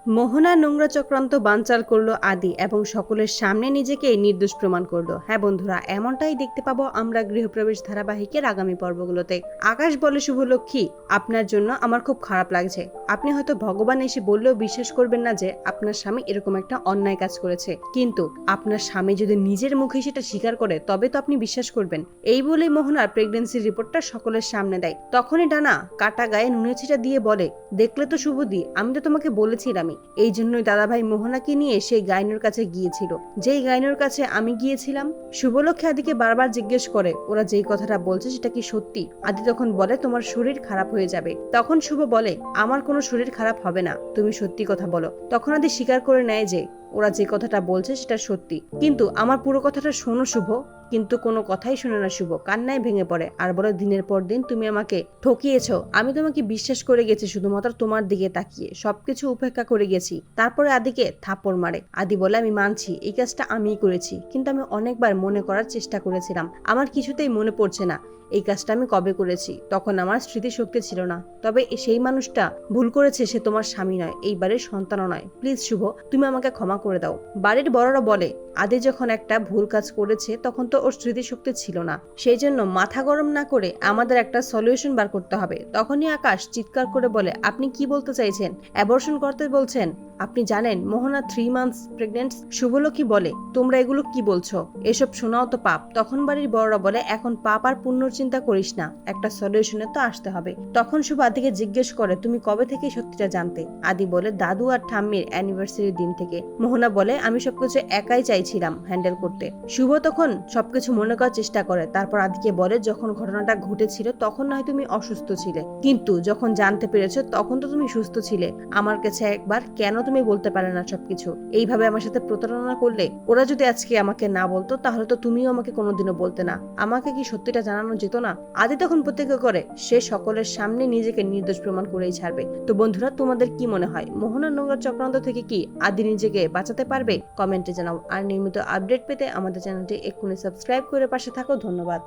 মোহনা নোংরা চক্রান্ত বানচাল করলো আদি এবং সকলের সামনে নিজেকে নির্দোষ প্রমাণ করলো। হ্যাঁ বন্ধুরা, এমনটাই দেখতে পাবো আমরা গৃহপ্রবেশ ধারাবাহিকের আগামী পর্বগুলোতে। আকাশ বলে, শুভলক্ষ্মী, আপনার জন্য আমার খুব খারাপ লাগছে। আপনি হয়তো ভগবান এসে বললেও বিশ্বাস করবেন না যে আপনার স্বামী এরকম একটা অন্যায় কাজ করেছে, কিন্তু আপনার স্বামী যদি নিজের মুখে সেটা স্বীকার করে তবে তো আপনি বিশ্বাস করবেন। এই বলেই মোহনার প্রেগন্যান্সির রিপোর্টটা সকলের সামনে দেয়। তখনই ডানা কাটা গায়ে নুনের ছিটা দিয়ে বলে, দেখলে তো শুভদি, আমি তো তোমাকে বলেছিলামই। এই জন্যই দাদাভাই মোহনাকে নিয়ে সেই গাইনোর কাছে গিয়েছিল, যেই গাইনোর কাছে আমি গিয়েছিলাম। শুভলক্ষ্মী আদিকে বারবার জিজ্ঞেস করে ওরা যেই কথাটা বলছে সেটা কি সত্যি। আদি তখন বলে তোমার শরীর খারাপ হয়ে যাবে। তখন শুভ বলে আমার কোনো শরীর খারাপ হবে না, তুমি সত্যি কথা বলো। তখন আদি স্বীকার করে নেয় যে ওরা যে কথাটা বলছে সেটা সত্যি, কিন্তু আমার পুরো কথাটা শোনো শুভ। কিন্তু কোনো কথাই শুনে না শুভ, কান্নায় ভেঙে পড়ে আর বলে দিনের পর দিন তুমি আমাকে ঠকিয়েছ। আমি তোমাকে বিশ্বাস করে গেছি শুধুমাত্র তোমার দিকে তাকিয়ে, সবকিছু উপেক্ষা করে গেছি। তারপরে আদিকে থাপ্পড় মারে। আদি বলে আমি মানছি এই কাজটা আমিই করেছি, কিন্তু আমি অনেকবার মনে করার চেষ্টা করেছিলাম, আমার কিছুতেই মনে পড়ছে না এই কাজটা আমি কবে করেছি। তখন আমার স্মৃতিশক্তি ছিল না। তবে সেই মানুষটা ভুল করেছে, সে তোমার স্বামী নয়, এই বাড়ির সন্তানও নয়। প্লিজ শুভ, তুমি আমাকে ক্ষমা করে দাও। বাড়ির বড়রা বলে আদি যখন একটা ভুল কাজ করেছে তখন তো ওর স্মৃতিশক্তি ছিল না, সেই জন্য মাথা গরম না করে আমাদের একটা সলিউশন বার করতে হবে। তখনই আকাশ চিৎকার করে বলে আপনি কি বলতে চাইছেন? অ্যাবর্শন করতে বলছেন? আপনি জানেন মোহনা 3 মান্থস প্রেগনেন্ট। শুভলক্ষ্মী বলে তোমরা এগুলো কি বলছো? এসব শোনাও তো পাপ। তখন বাড়ির বড়রা বলে এখন পাপ আর পুণ্যর চিন্তা করিস না, একটা সলিউশনে তো আসতে হবে। তখন শুভ আদিকে জিজ্ঞেস করে তুমি কবে থেকে সত্যিটা জানতে? আদি বলে দাদু আর ঠাম্মির অ্যানিভার্সারির দিন থেকে। মোহনা বলে আমি সবকিছু একাই চাইছিলাম হ্যান্ডেল করতে। শুভ তখন সবকিছু মনে করার চেষ্টা করে, তারপর আদিকে বলে যখন ঘটনাটা ঘটেছিল তখন নয় তুমি অসুস্থ ছিলে, কিন্তু যখন জানতে পেরেছো তখন তো তুমি সুস্থ ছিলে। আমার কাছে একবার কেন তুমি বলতে পারে না সবকিছু? এইভাবে আমার সাথে প্রতারণা করলে ওরা যদি আজকে আমাকে না বলতো তাহলে তো তুমিও আমাকে কোনোদিনও বলতে না। আমাকে কি সত্যিটা জানানো যেত না? আদি তখন প্রতিজ্ঞা করে সে সকলের সামনে নিজেকে নির্দোষ প্রমাণ করেই ছাড়বে। তো বন্ধুরা, তোমাদের কি মনে হয় মোহনার নোংরা চক্রান্ত থেকে কি আদি নিজেকে বাঁচাতে পারবে? কমেন্টে জানাও। আর নিয়মিত আপডেট পেতে আমাদের চ্যানেলটি এক্ষুনি সাবস্ক্রাইব করে পাশে থাকো। ধন্যবাদ।